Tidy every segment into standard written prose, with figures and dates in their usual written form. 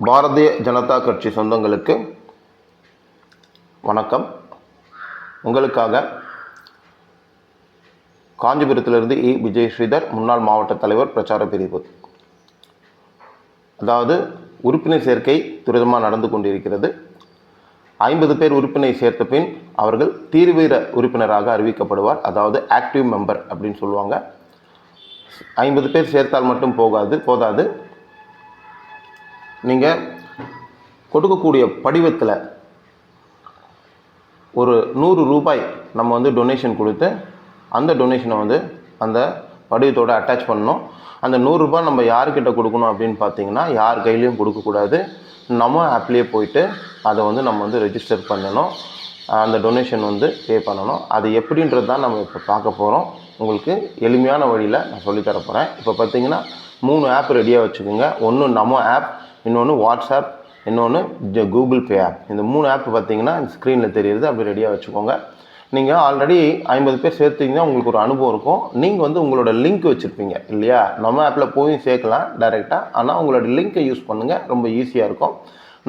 பாரதிய ஜனதா கட்சி சொந்தங்களுக்கு வணக்கம். உங்களுக்காக காஞ்சிபுரத்திலிருந்து விஜய் ஸ்ரீதர், முன்னாள் மாவட்ட தலைவர், பிரச்சார பிரிவு. அதாவது உறுப்பினர் சேர்க்கை துரிதமாக நடந்து கொண்டிருக்கிறது. 50 பேர் உறுப்பினர் சேர்த்த பின் அவர்கள் தீவிர உறுப்பினராக அறிவிக்கப்படுவார். அதாவது ஆக்டிவ் மெம்பர் அப்படின்னு சொல்லுவாங்க. 50 பேர் சேர்த்தால் மட்டும் போதாது. நீங்கள் கொடுக்கக்கூடிய படிவத்தில் ஒரு 100 ரூபாய் நம்ம டொனேஷன் கொடுத்து அந்த டொனேஷனை அந்த படிவத்தோடு அட்டாச் பண்ணணும். அந்த 100 ரூபாய் நம்ம யார்கிட்ட கொடுக்கணும் அப்படின்னு பார்த்தீங்கன்னா, யார் கையிலையும் கொடுக்கக்கூடாது. நம்ம ஆப்லேயே போயிட்டு அதை நம்ம ரெஜிஸ்டர் பண்ணணும். அந்த டொனேஷன் பே பண்ணணும். அது எப்படின்றது தான் நம்ம இப்போ பார்க்க போகிறோம். உங்களுக்கு எளிமையான வழியில் நான் சொல்லித்தர போகிறேன். இப்போ பார்த்தீங்கன்னா 3 ஆப் ரெடியாக வச்சுக்கோங்க. ஒன்று நமோ ஆப், இன்னொன்று வாட்ஸ்அப், இன்னொன்று கூகுள் பே ஆப். இந்த 3 ஆப் பார்த்தீங்கன்னா ஸ்க்ரீனில் தெரியுது. அப்படி ரெடியாக வச்சுக்கோங்க. நீங்கள் ஆல்ரெடி 50 பேர் சேர்த்திங்கன்னா உங்களுக்கு ஒரு அனுபவம் இருக்கும். நீங்கள் உங்களோட லிங்க் வச்சுருப்பீங்க இல்லையா? நம்ம ஆப்பில் போய் சேர்க்கலாம் டைரெக்டாக. ஆனால் உங்களோட லிங்க்கை யூஸ் பண்ணுங்கள், ரொம்ப ஈஸியாக இருக்கும்.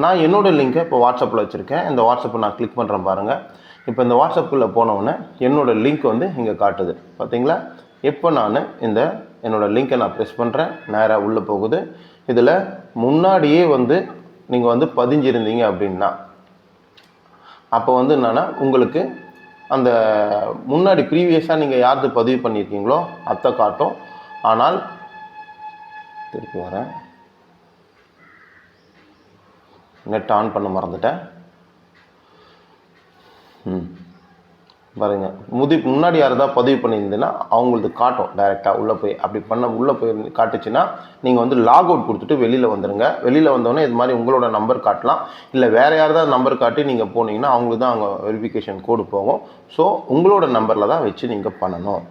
நான் என்னோடய லிங்க்கை இப்போ வாட்ஸ்அப்பில் வச்சுருக்கேன். இந்த வாட்ஸ்அப்பை நான் கிளிக் பண்ணுறேன் பாருங்கள். இப்போ இந்த வாட்ஸ்அப்பில் போனவுடனே என்னோடய லிங்க் இங்கே காட்டுது பார்த்தீங்களா? இப்போ நான் என்னோடய லிங்க்கை நான் ப்ரெஸ் பண்ணுறேன். நேராக உள்ளே போகுது. இதில் முன்னாடியே நீங்கள் பதிஞ்சிருந்தீங்க அப்படின்னா அப்போ என்னன்னா உங்களுக்கு அந்த முன்னாடி ப்ரீவியஸாக நீங்கள் யாருக்கு பதிவு பண்ணியிருக்கீங்களோ அதை காட்டும். ஆனால் திருப்பி வரேன், நெட் ஆன் பண்ண மறந்துட்டேன். பாருங்க, முன்னாடி யாராவது பதிவு பண்ணியிருந்தீங்கன்னா அவங்களுக்கு காட்டும் டைரெக்டாக உள்ளே போய். அப்படி உள்ளே போய் காட்டுச்சுன்னா நீங்கள் லாக் அவுட் கொடுத்துட்டு வெளியில் வந்துடுங்க. வெளியில் வந்தோடனே இது மாதிரி உங்களோட நம்பர் காட்டலாம். இல்லை வேறு யாராவது நம்பர் காட்டி நீங்கள் போனீங்கன்னா அவங்களுக்கு தான் அங்கே வெரிஃபிகேஷன் கோடு போகும். ஸோ உங்களோட நம்பரில் தான் வச்சு நீங்கள் பண்ணணும்.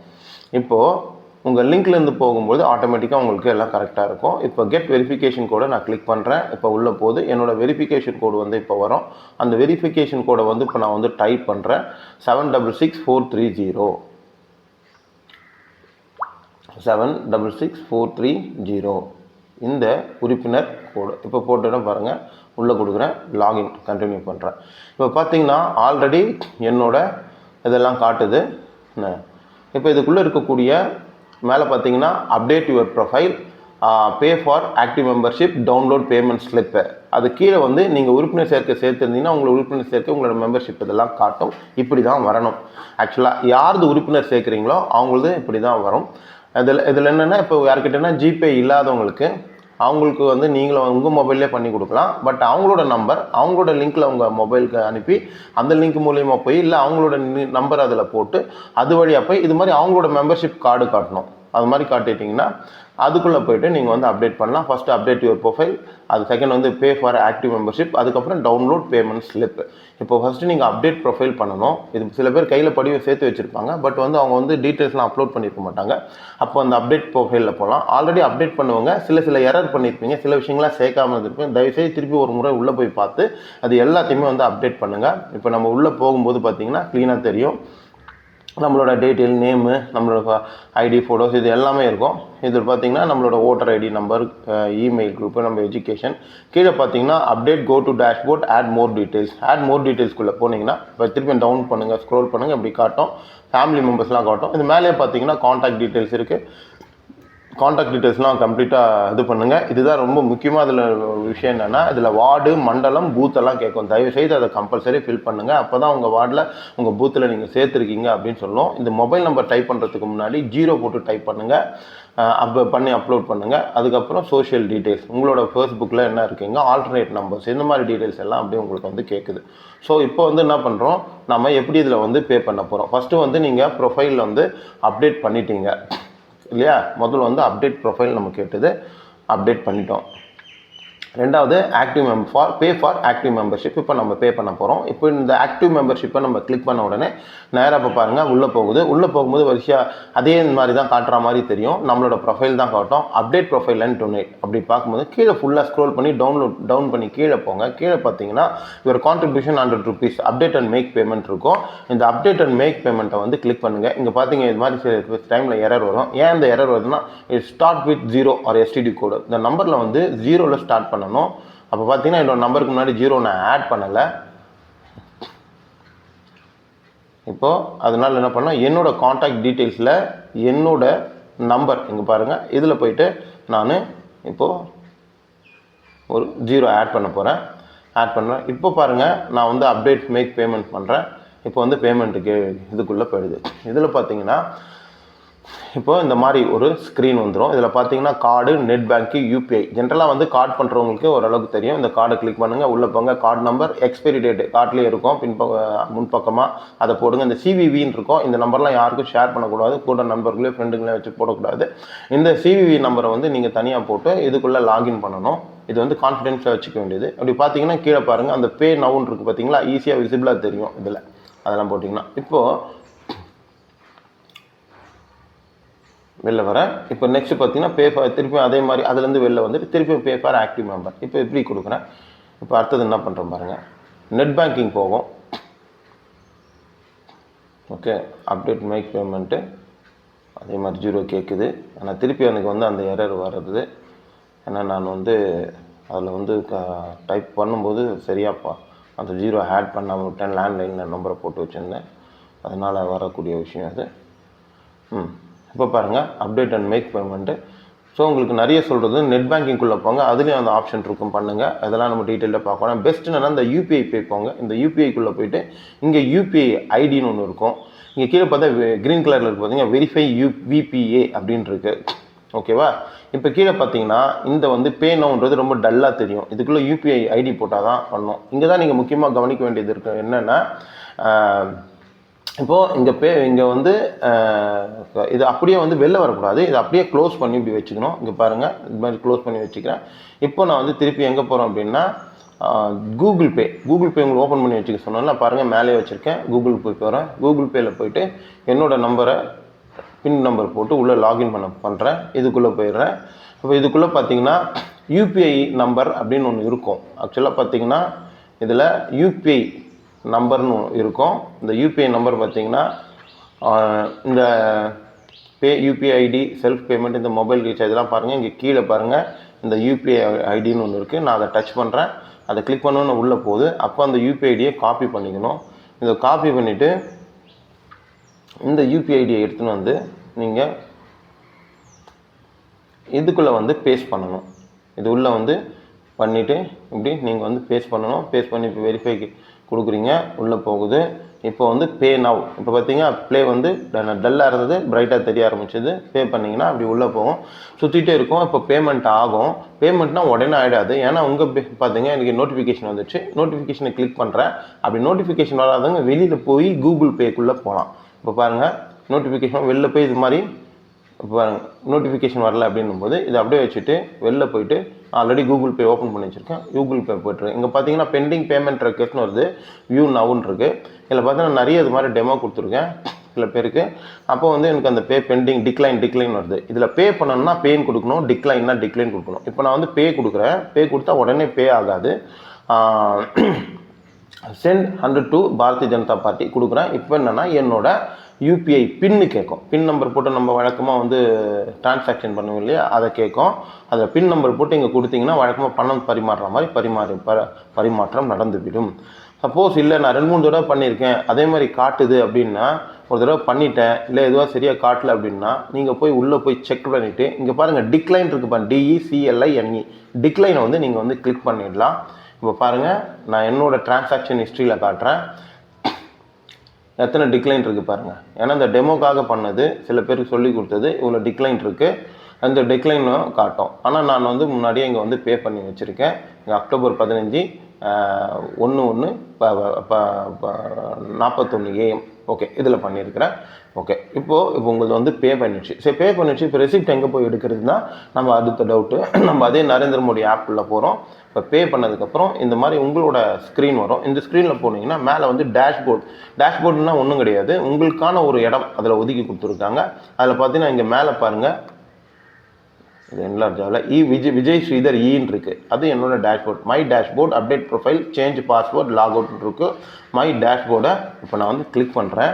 இப்போது உங்கள் லிங்க்லேருந்து போகும்போது ஆட்டோமேட்டிக்காக உங்களுக்கு எல்லாம் கரெக்டாக இருக்கும். இப்போ கெட் வெரிஃபிகேஷன் கோடை நான் கிளிக் பண்ணுறேன். இப்போ உள்ளே போகுது. என்னோடய வெரிஃபிகேஷன் கோடு இப்போ வரும். அந்த வெரிஃபிகேஷன் கோடை இப்போ நான் டைப் பண்ணுறேன். 766430 766430 இந்த உறுப்பினர் கோடு இப்போ போட்டுன்னு பாருங்கள். உள்ளே கொடுக்குறேன், லாகின் கண்டினியூ பண்ணுறேன். இப்போ பார்த்தீங்கன்னா ஆல்ரெடி என்னோட இதெல்லாம் காட்டுது. இப்போ இதுக்குள்ளே இருக்கக்கூடிய மேலே பார்த்தீங்கன்னா update your profile, pay for active membership, download payment slip. அது கீழே நீங்கள் உறுப்பினர் சேர்த்துருந்தீங்கன்னா உங்களை உறுப்பினர் சேர்க்க உங்களோட மெம்பர்ஷிப் இதெல்லாம் காட்டும். இப்படி தான் வரணும். ஆக்சுவலாக யாரது உறுப்பினர் சேர்க்குறீங்களோ அவங்களது இப்படி தான் வரும். இதில் என்னென்னா, இப்போ யார்கிட்டனா ஜிபே இல்லாதவங்களுக்கு அவங்களுக்கு நீங்களும் உங்கள் மொபைல்லே பண்ணி கொடுக்கலாம். பட் அவங்களோட நம்பர் அவங்களோட லிங்க்கில் உங்கள் மொபைலுக்கு அனுப்பி அந்த லிங்க் மூலிமா போய், இல்லை அவங்களோட நம்பர் அதில் போட்டு அது வழியாக போய் இது மாதிரி அவங்களோட மெம்பர்ஷிப் கார்டு காட்டணும். அது மாதிரி காட்டிட்டிங்கன்னா அதுக்குள்ளே போய்ட்டு நீங்கள் அப்டேட் பண்ணலாம். ஃபஸ்ட்டு அப்டேட் யுவர் ப்ரொஃபைல், அது second pay for active membership, அதுக்கப்புறம் டவுன்லோட் பேமெண்ட் ஸ்லிப். இப்போ ஃபஸ்ட்டு நீங்கள் அப்டேட் ப்ரொஃபைல் பண்ணணும். இது சில பேர் கையில் படிவம் சேர்த்து வச்சுருப்பாங்க. பட் அவங்க டீட்டெயில்ஸ்லாம் அப்லோட் பண்ணியிருக்க மாட்டாங்க. அப்போ அந்த அப்டேட் ப்ரொஃபைலில் போகலாம். ஆல்ரெடி அப்டேட் பண்ணுவாங்க. சில எரர் பண்ணியிருப்பீங்க, சில விஷயங்கள்லாம் சேர்க்காமல் இருந்திருப்பீங்க. தயவுசெய்து திருப்பி ஒரு முறை உள்ளே போய் பார்த்து அது எல்லாத்தையுமே அப்டேட் பண்ணுங்கள். இப்போ நம்ம உள்ளே போகும்போது பார்த்தீங்கன்னா க்ளீனாக தெரியும். நம்மளோட டீட்டெயில், நேமு, நம்மளோட ஐடி, ஃபோட்டோஸ் இது எல்லாமே இருக்கும். இதில் பார்த்தீங்கன்னா நம்மளோட voter ID number, email group, நம்ம எஜுகேஷன். கீழே பார்த்தீங்கன்னா update, go to dashboard, add more details. Add more டீட்டெயில்ஸ்குள்ளே போனீங்கன்னா இப்போ திருப்பி டவுன் பண்ணுங்கள், ஸ்க்ரோல் பண்ணுங்கள், இப்படி காட்டும். ஃபேமிலி மெம்பர்ஸ்லாம் காட்டும். இது மேலே பார்த்தீங்கன்னா காண்டாக்ட் டீட்டெயில்ஸ் இருக்குது. காண்டாக்ட் டீட்டெயில்ஸ்லாம் கம்ப்ளீட்டாக இது பண்ணுங்கள். இதுதான் ரொம்ப முக்கியமாக இதில் விஷயம் என்னென்னா, இதில் வார்டு, மண்டலம், பூத்தெல்லாம் கேட்கும். தயவுசெய்து அதை கம்பல்சரி ஃபில் பண்ணுங்கள். அப்போ தான் உங்கள் வார்டில் உங்கள் பூத்தில் நீங்கள் சேர்த்துருக்கீங்க அப்படின்னு சொல்லும். இந்த மொபைல் நம்பர் டைப் பண்ணுறதுக்கு முன்னாடி 0 போட்டு டைப் பண்ணுங்கள். அப்போ பண்ணி அப்லோட் பண்ணுங்கள். அதுக்கப்புறம் சோஷியல் டீட்டெயில்ஸ், உங்களோட ஃபேஸ்புக்கில் என்ன இருக்கீங்க, ஆல்டர்னேட் நம்பர்ஸ், இந்த மாதிரி டீட்டெயில்ஸ் எல்லாம் அப்படியே உங்களுக்கு கேட்குது. ஸோ இப்போ என்ன பண்ணுறோம், நம்ம எப்படி இதில் பே பண்ண போகிறோம். ஃபஸ்ட்டு நீங்கள் ப்ரொஃபைலில் அப்டேட் பண்ணிட்டீங்க இல்லையா? முதல்ல அப்டேட் ப்ரொஃபைல் நம்ம கேட்டது, அப்டேட் பண்ணிட்டோம். ரெண்டாவது active pay for active membership. இப்போ நம்ம பே பண்ண போகிறோம். இப்போ இந்த ஆக்டிவ் மெம்பர்ஷிப்பை நம்ம கிளிக் பண்ண உடனே நேராக இப்போ பாருங்கள் உள்ளே போகுது. உள்ளே போகும்போது வரிசையாக அதே மாதிரி தான் காட்டுற மாதிரி தெரியும். நம்மளோட ப்ரொஃபைல் தான் காட்டும். அப்டேட் ப்ரொஃபைல் அண்ட் டொனேட் அப்படி பார்க்கும்போது கீழே ஃபுல்லாக ஸ்க்ரோல் பண்ணி டவுன் பண்ணி கீழே போங்க. கீழே பார்த்தீங்கன்னா ஒரு contribution ₹100 update and make payment இருக்கும். இந்த அப்டேட் அண்ட் மேக் பேமெண்ட்டை கிளிக் பண்ணுங்கள். இங்கே பார்த்தீங்க இது மாதிரி டைமில் எரர் வரும். ஏன் இந்த எரர் வருதுன்னா, ஸ்டார்ட் வித் 0 ஆர் எஸ்டிடி கோடு. இந்த நம்பரில் 0ல் ஸ்டார்ட் பண்ணணும். அப்போ பார்த்தீங்கன்னா என்னோடய நம்பருக்கு முன்னாடி 0 நான் ஆட் பண்ணலை. இப்போது அதனால் என்ன பண்ணால் என்னோடய காண்டாக்ட் டீட்டெயில்ஸில் என்னோட நம்பர் இங்கே பாருங்கள், இதில் போயிட்டு நான் இப்போது ஒரு 0 ஆட் பண்ண போகிறேன். ஆட் பண்ணுறேன். இப்போ பாருங்கள், நான் வந்து அப்டேட் மேக் பேமெண்ட் பண்ணுறேன். இப்போ வந்து பேமெண்ட்டுக்கு இதுக்குள்ளே போயிடுது. இதில் பார்த்தீங்கன்னா இப்போ இந்த மாதிரி ஒரு ஸ்க்ரீன் வந்துடும். இதில் பார்த்தீங்கன்னா கார்டு, நெட் பேங்கிங், யூபிஐ. ஜென்ரலாக வந்து கார்டு பண்ணுறவங்களுக்கு ஓரளவுக்கு தெரியும். இந்த கார்டை கிளிக் பண்ணுங்கள், உள்ளே போங்க. கார்டு நம்பர், எக்ஸ்பைரி டேட்டு கார்ட்லேயே இருக்கும், முன்பக்கமாக அதை போடுங்க. இந்த சிவிவின்னு இருக்கும். இந்த நம்பர்லாம் யாருக்கும் ஷேர் பண்ணக்கூடாது, கூட நண்பர்களே ஃப்ரெண்டுங்களே வச்சு போடக்கூடாது. இந்த சிவிவி நம்பரை வந்து நீங்கள் தனியாக போட்டு இதுக்குள்ளே லாகின் பண்ணணும். இது வந்து கான்ஃபிடென்ஸாக வச்சுக்க வேண்டியது. அப்படி பார்த்தீங்கன்னா கீழே பாருங்கள், அந்த பே நவுன் இருக்குது பார்த்தீங்களா, ஈஸியாக விசிபிளாக தெரியும். இதில் அதெல்லாம் போட்டிங்கன்னா இப்போது வெளில வரேன். இப்போ நெக்ஸ்ட் பார்த்தீங்கன்னா பேஃபார், திருப்பி அதே மாதிரி அதுலேருந்து வெளில வந்துட்டு திருப்பி பேஃபார் ஆக்டிவ் மெம்பர். இப்போ எப்படி கொடுக்குறேன். இப்போ அடுத்தது என்ன பண்ணுறேன் பாருங்கள், நெட் பேங்கிங் போகும். ஓகே, அப்டேட் மேக் பேமெண்ட்டு அதே மாதிரி 0 கேட்குது. ஆனால் திருப்பி எனக்கு வந்து அந்த எரர் வர்றது. ஏன்னா நான் வந்து அதில் வந்து டைப் பண்ணும்போது சரியாப்பா அந்த 0 ஆட் பண்ணாமல் விட்டேன், லேண்ட்லைனில் நம்பரை போட்டு வச்சுருந்தேன். அதனால் வரக்கூடிய விஷயம் அது. இப்போ பாருங்கள், update and make payment. So உங்களுக்கு நிறைய சொல்கிறது நெட் பேங்கிங்குள்ளே போங்க, அதுலேயும் அந்த ஆப்ஷன் இருக்கும், பண்ணுங்கள். அதெல்லாம் நம்ம டீட்டெயிலாக பார்க்கணும். பெஸ்ட் என்னென்னா இந்த யூபிஐ பே போங்க. இந்த யூபிஐக்குள்ளே போயிட்டு இங்கே யூபிஐ ஐடின்னு ஒன்று இருக்கும். இங்கே கீழே பார்த்தா க்ரீன் கலரில் இருக்குது பார்த்தீங்கன்னா வெரிஃபை விபிஏ அப்படின்னு இருக்குது. ஓகேவா. இப்போ கீழே பார்த்தீங்கன்னா இந்த வந்து பே நவுன்றது ரொம்ப டல்லாக தெரியும். இதுக்குள்ளே யூபிஐ ஐடி போட்டால் தான் பண்ணணும். இங்கே தான் நீங்கள் முக்கியமாக கவனிக்க வேண்டியது இருக்குது. என்னென்னா இப்போது இங்கே வந்து இது அப்படியே வந்து வெளில வரக்கூடாது. இதை அப்படியே க்ளோஸ் பண்ணி இப்படி வச்சுக்கணும். இங்கே பாருங்கள், இது மாதிரி க்ளோஸ் பண்ணி வச்சுக்கிறேன். இப்போ நான் வந்து திருப்பி எங்கே போகிறோம் அப்படின்னா கூகுள் பே உங்களுக்கு ஓப்பன் பண்ணி வச்சுக்க சொன்னால பாருங்கள், மேலே வச்சுருக்கேன். கூகுள் பே போகிறேன். கூகுள் பேயில் போயிட்டு என்னோடய நம்பரை பின் நம்பர் போட்டு உள்ளே லாகின் பண்ணுறேன். இதுக்குள்ளே போயிடுறேன். இப்போ இதுக்குள்ளே பார்த்தீங்கன்னா யூபிஐ நம்பர் அப்படின்னு ஒன்று இருக்கும். ஆக்சுவலாக பார்த்தீங்கன்னா இதில் யூபிஐ நம்பர்னு இருக்கும். இந்த யூபிஐ நம்பர் பார்த்தீங்கன்னா இந்த யூபிஐ ஐடி, செல்ஃப் பேமெண்ட், இந்த மொபைல் ரீசார்ஜ் இதெல்லாம் பாருங்கள். இங்கே கீழே பாருங்கள், இந்த யூபிஐ ஐடின்னு ஒன்று இருக்குது. நான் அதை டச் பண்ணுறேன். அதை கிளிக் பண்ணணுன்னு உள்ளே போகுது. அப்போ அந்த யூபிஐ ஐடியை காப்பி பண்ணிக்கணும். இதை காப்பி பண்ணிவிட்டு இந்த யூபிஐ ஐடியை எடுத்துன்னு வந்து நீங்கள் இதுக்குள்ளே வந்து பேஸ்ட் பண்ணணும். இது உள்ளே வந்து பண்ணிவிட்டு இப்படி நீங்கள் வந்து பேஸ்ட் பண்ணணும். பேஸ்ட் பண்ணி இப்போ வெரிஃபைக்கு கொடுக்குறீங்க, உள்ளே போகுது. இப்போ வந்து பே நவ். இப்போ பார்த்தீங்கன்னா ப்ளே வந்து டல்லாக இருந்தது, பிரைட்டாக தெரிய ஆரம்பிச்சது. பே பண்ணிங்கன்னா அப்படி உள்ளே போகும், சுற்றிட்டே இருக்கும். இப்போ பேமெண்ட் ஆகும். பேமெண்ட்னா உடனே ஆகிடாது. ஏன்னா உங்கள் பார்த்தீங்க எனக்கு நோட்டிஃபிகேஷன் வந்துச்சு. நோட்டிஃபிகேஷனை கிளிக் பண்ணுறேன். அப்படி நோட்டிஃபிகேஷன் வராதவங்க வெளியில் போய் கூகுள் பேக்குள்ளே போகலாம். இப்போ பாருங்கள், நோட்டிஃபிகேஷன் வெளில போய் இது மாதிரி இப்போ பாருங்கள், நோட்டிஃபிகேஷன் வரல அப்படின்னும் போது இதை அப்படியே வச்சுட்டு வெளில போயிட்டு ஆல்ரெடி கூகுள் பே ஓப்பன் பண்ணி வச்சுருக்கேன். கூகுள் பே போய்ட்டுருக்கு. இங்கே பார்த்தீங்கன்னா பெண்டிங் பேமெண்ட் ரெக்வெஸ்ட்னு வருது, வியூ நவுன்னு இருக்குது. இதில் பார்த்தீங்கன்னா நிறைய இது மாதிரி டெமோ கொடுத்துருக்கேன் சில பேருக்கு. அப்போ வந்து எனக்கு அந்த பே பெண்டிங் டிக்ளைன் வருது. இதில் பே பண்ணணும்னா பேன்னு கொடுக்கணும், டிக்ளைன்னா டிக்ளைன் கொடுக்கணும். இப்போ நான் வந்து பே கொடுக்குறேன். பே கொடுத்தா உடனே பே ஆகாது. Send 100 to Bharatiya Janata party கொடுக்குறேன். இப்போ என்னென்னா என்னோட யூபிஐ பின்னு கேட்கும். பின் நம்பர் போட்டு நம்ம வழக்கமாக வந்து டிரான்சாக்ஷன் பண்ணுவோம் இல்லையா, அதை கேட்கும். அதை பின் நம்பர் போட்டு இங்கே கொடுத்தீங்கன்னா வழக்கமாக பணம் பரிமாறுற மாதிரி பரிமாற்றம் நடந்துவிடும். சப்போஸ் இல்லை நான் 2-3 தடவை பண்ணியிருக்கேன், அதே மாதிரி காட்டுது அப்படின்னா, ஒரு தடவை பண்ணிட்டேன் இல்லை எதுவாக சரியாக காட்டல அப்படின்னா நீங்கள் போய் உள்ளே போய் செக் பண்ணிவிட்டு இங்கே பாருங்கள் டிக்ளைன் இருக்குது பாருங்கள், DECLINE டிக்ளைனை வந்து நீங்கள் வந்து கிளிக் பண்ணிடலாம். இப்போ பாருங்கள், நான் என்னோடய டிரான்சாக்ஷன் ஹிஸ்ட்ரியில் காட்டுறேன் எத்தனை டிக்ளைன் இருக்குது பாருங்கள். ஏன்னா இந்த டெமோக்காக பண்ணது, சில பேருக்கு சொல்லி கொடுத்தது. இவ்வளோ டிக்ளைன் இருக்குது, அந்த டிக்ளைனும் காட்டும். ஆனால் நான் வந்து முன்னாடியே இங்கே வந்து பே பண்ணி வச்சுருக்கேன். இங்கே அக்டோபர் 15 1/1/41 AM. ஓகே, இதில் பண்ணியிருக்கிறேன். ஓகே, இப்போது உங்களுக்கு வந்து பே பண்ணிடுச்சு. சரி, பே பண்ணிடுச்சு. இப்போ ரெசிப்ட் எங்கே போய் எடுக்கிறதுனா நம்ம அடுத்த டவுட்டு. நம்ம அதே நரேந்திர மோடி ஆப்பில் போகிறோம். இப்போ பே பண்ணதுக்கப்புறம் இந்த மாதிரி உங்களோட ஸ்க்ரீன் வரும். இந்த ஸ்க்ரீனில் போனீங்கன்னா மேலே வந்து டேஷ்போர்டுனா ஒன்றும் கிடையாது, உங்களுக்கான ஒரு இடம் அதில் ஒதுக்கி கொடுத்துருக்காங்க. அதில் பார்த்தீங்கன்னா இங்கே மேலே பாருங்கள், இது என்லார்ஜாவில் விஜய் ஸ்ரீதர் ஈன்னு இருக்குது. அது என்னோட dashboard. My dashboard, update profile, change password, log out இருக்குது. மை டேஷ்போர்டை இப்போ நான் வந்து கிளிக் பண்ணுறேன்.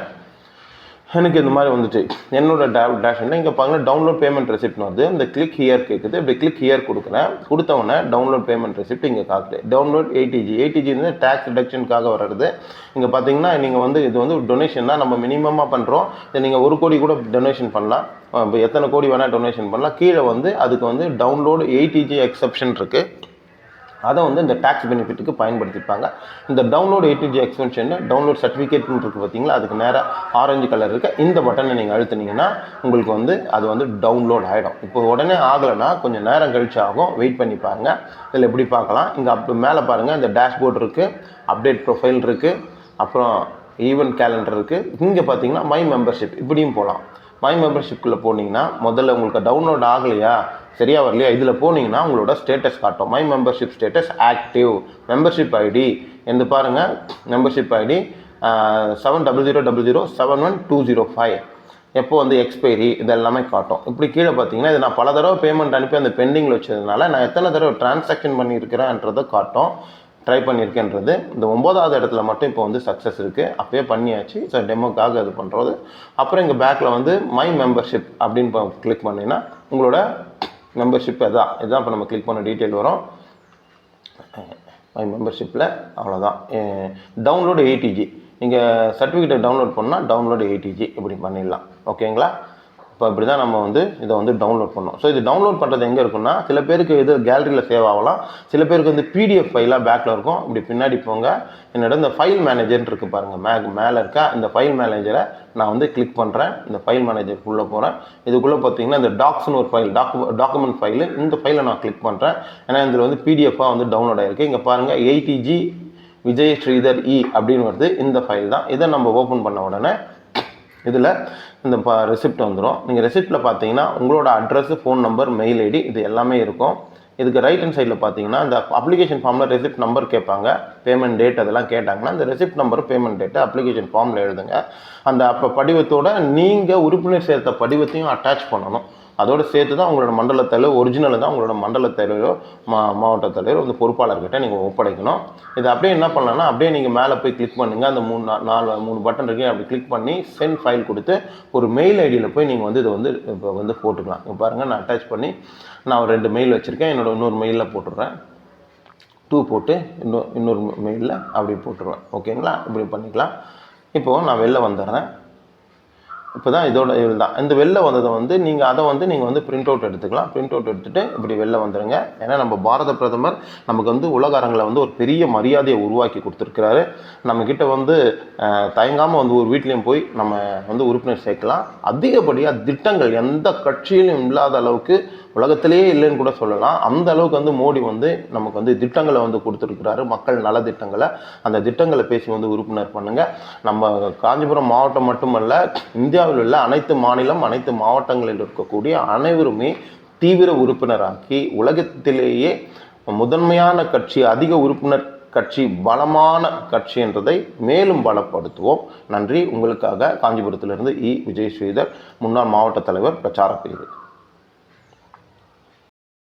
எனக்கு இந்த மாதிரி வந்துச்சு என்னோட டேஷனில். இங்கே பாருங்கள் டவுன்லோட் பேமெண்ட் ரெசிப்ட் வருது. இந்த கிளிக் ஹியர் கேட்குது. இப்படி கிளிக் ஹியர் கொடுக்குறேன். கொடுத்தவொடனே டவுன்லோட் பேமெண்ட் ரெசிப்ட் இங்கே காக்குது. டவுன்லோட் ஏடிஜி வந்து டேக்ஸ் டிடக்ஷனுக்காக வர்றது. இங்கே பார்த்தீங்கன்னா நீங்கள் வந்து இது வந்து டொனேஷன் தான், நம்ம மினிமமாக பண்ணுறோம். இதை நீங்கள் 1 கோடி கூட டொனேஷன் பண்ணலாம். இப்போ எத்தனை கோடி வேணால் டொனேஷன் பண்ணலாம். கீழே வந்து அதுக்கு வந்து டவுன்லோடு ஏடிஜி எக்ஸப்ஷன் இருக்குது. அதை வந்து இந்த டேக்ஸ் பெனிஃபிட்டுக்கு பயன்படுத்திப்பாங்க. இந்த டவுன்லோட் ஏடிஜி எக்ஸ்பென்ஷன் டவுன்லோட் சர்டிஃபிகேட்னு இருக்குது பார்த்தீங்களா, அதுக்கு நேராக ஆரஞ்சு கலர் இருக்க இந்த பட்டனை நீங்கள் அழுத்துனீங்கன்னா உங்களுக்கு வந்து அது வந்து டவுன்லோட் ஆகிடும். இப்போ உடனே ஆகலைன்னா கொஞ்சம் நேரம் கழிச்சு ஆகும், வெயிட் பண்ணி பாருங்கள். இதில் எப்படி பார்க்கலாம், இங்கே அப்படி மேலே பாருங்கள் இந்த டேஷ்போர்ட் இருக்குது, அப்டேட் ப்ரொஃபைல் இருக்குது, அப்புறம் ஈவெண்ட் கேலண்டர் இருக்குது. இங்கே பார்த்தீங்கன்னா மை மெம்பர்ஷிப் இப்படியும் போகலாம். மை மெம்பர்ஷிப்பில் போனீங்கன்னா முதல்ல உங்களுக்கு டவுன்லோட் ஆகலையா, சரியா வரலையா, இதில் போனீங்கன்னா உங்களோட ஸ்டேட்டஸ் காட்டும். My membership status active. Membership ID என்று பாருங்கள், மெம்பர்ஷிப் ஐடி 7000071205. எப்போ வந்து எக்ஸ்பைரி இதெல்லாமே காட்டும். இப்படி கீழே பார்த்தீங்கன்னா இது நான் பல தடவை பேமெண்ட் அனுப்பி அந்த பெண்டிங்கில் வச்சதுனால நான் எத்தனை தடவை டிரான்சாக்ஷன் பண்ணியிருக்கிறேன்றதை காட்டும், ட்ரை பண்ணியிருக்கேன்றது. இந்த 9வது இடத்துல மட்டும் இப்போ வந்து சக்ஸஸ் இருக்குது. அப்போயே பண்ணியாச்சு. ஸோ டெமோக்காக அது பண்ணுறது. அப்புறம் இங்கே பேக்கில் வந்து மை மெம்பர்ஷிப் அப்படின்னு கிளிக் பண்ணிங்கன்னா உங்களோட மெம்பர்ஷிப் இதுதான் இப்போ நம்ம கிளிக் பண்ண டீட்டெயில் வரும். மை மெம்பர்ஷிப்பில் அவ்வளோதான். டவுன்லோடு ஏடிஜி நீங்கள் சர்டிஃபிகேட்டை டவுன்லோட் பண்ணால் டவுன்லோடு ஏடிஜி இப்படி பண்ணிடலாம். ஓகேங்களா? இப்போ இப்படி தான் நம்ம வந்து இதை வந்து டவுன்லோட் பண்ணோம். ஸோ இது டவுன்லோட் பண்ணுறது எங்கே இருக்குன்னா, சில பேருக்கு இது கேலரியில் சேவ் ஆகலாம், சில பேருக்கு வந்து பிடிஎஃப் ஃபைலாக பேக்கில் இருக்கும். இப்படி பின்னாடி போங்க, என்னோட இந்த ஃபைல் மேனேஜர்னு இருக்குது பாருங்கள், மேலே இருக்கா இந்த ஃபைல் மேனேஜரை நான் வந்து கிளிக் பண்ணுறேன். இந்த ஃபைல் மேனேஜருக்குள்ளே போகிறேன். இதுக்குள்ளே பார்த்தீங்கன்னா இந்த டாக்ஸ்னு ஒரு ஃபைல், டாக்குமெண்ட் ஃபைலு, இந்த ஃபைலை நான் கிளிக் பண்ணுறேன். ஏன்னா இதில் வந்து பிடிஎஃபாக வந்து டவுன்லோட் ஆகிருக்கு. இங்கே பாருங்கள் ஏடிஜி விஜய் ஸ்ரீதர் அப்படின்னு வருது. இந்த ஃபைல் தான். இதை நம்ம ஓப்பன் பண்ண உடனே இதில் இந்த ரெசிப்ட் வந்துடும். நீங்கள் ரெசிப்ட்டில் பார்த்தீங்கன்னா உங்களோட address, phone number, mail ID இது எல்லாமே இருக்கும். இதுக்கு ரைட் ஹேண்ட் சைடில் பார்த்தீங்கன்னா இந்த அப்ளிகேஷன் ஃபார்மில் ரெசிப்ட் நம்பர் கேட்பாங்க, பேமெண்ட் டேட் அதெல்லாம் கேட்டாங்கன்னா இந்த receipt number, payment date application ஃபார்மில் எழுதுங்க. அந்த அப்போ படிவத்தோட நீங்கள் உறுப்பினர் சேர்த்த படிவத்தையும் அட்டாச் பண்ணணும். அதோடு சேர்த்து தான் உங்களோட மண்டல தலைவர், ஒரிஜினல் தான் உங்களோட மண்டல தலைவரோ மாவட்ட தலைவரோ அந்த பொறுப்பாளர்கிட்ட நீங்கள் ஒப்படைக்கணும். இது அப்படியே என்ன பண்ணலாம்னா, அப்படியே நீங்கள் மேலே போய் கிளிக் பண்ணுங்கள். அந்த 3 பட்டன் இருக்குது, அப்படி கிளிக் பண்ணி சென்ட் ஃபைல் கொடுத்து ஒரு மெயில் ஐடியில் போய் நீங்கள் வந்து இதை வந்து இப்போ வந்து போட்டுக்கலாம். இப்போ பாருங்கள், நான் அட்டாச் பண்ணி நான் ஒரு 2 மெயில் வச்சுருக்கேன். என்னோட இன்னொரு மெயிலில் போட்டுடுறேன். 2 போட்டு இன்னொரு மெயிலில் அப்படி போட்டுருவேன். ஓகேங்களா? இப்படி பண்ணிக்கலாம். இப்போது நான் வெளில வந்துடுறேன். இப்போ தான் இதோட இதுதான். இந்த வெளில வந்ததை வந்து நீங்கள் அதை வந்து நீங்கள் வந்து பிரிண்ட் அவுட் எடுத்துக்கலாம். பிரிண்ட் அவுட் எடுத்துகிட்டு இப்படி வெளில வந்துடுங்க. ஏன்னா நம்ம பாரத பிரதமர் நமக்கு வந்து உலக அரங்கில் வந்து ஒரு பெரிய மரியாதையை உருவாக்கி கொடுத்துருக்கிறாரு. நம்மக்கிட்ட வந்து தயங்காமல் வந்து ஒரு வீட்லேயும் போய் நம்ம வந்து உறுப்பினர் சேர்க்கலாம். அதிகப்படியாக திட்டங்கள் எந்த கட்சியிலும் இல்லாத அளவுக்கு, உலகத்திலேயே இல்லைன்னு கூட சொல்லலாம், அந்த அளவுக்கு வந்து மோடி வந்து நமக்கு வந்து திட்டங்களை வந்து கொடுத்துருக்கிறாரு, மக்கள் நல திட்டங்களை. அந்த திட்டங்களை பேசி வந்து உறுப்பினர் பண்ணுங்கள். நம்ம காஞ்சிபுரம் மாவட்டம் மட்டுமல்ல, இந்தியாவில் உள்ள அனைத்து மாநிலம், அனைத்து மாவட்டங்களில் இருக்கக்கூடிய அனைவருமே தீவிர உறுப்பினராக்கி உலகத்திலேயே முதன்மையான கட்சி, அதிக உறுப்பினர் கட்சி, பலமான கட்சி என்றதை மேலும் பலப்படுத்துவோம். நன்றி. உங்களுக்காக காஞ்சிபுரத்திலிருந்து விஜய் ஸ்ரீதர், முன்னாள் மாவட்ட தலைவர், பிரச்சார பிரிவு.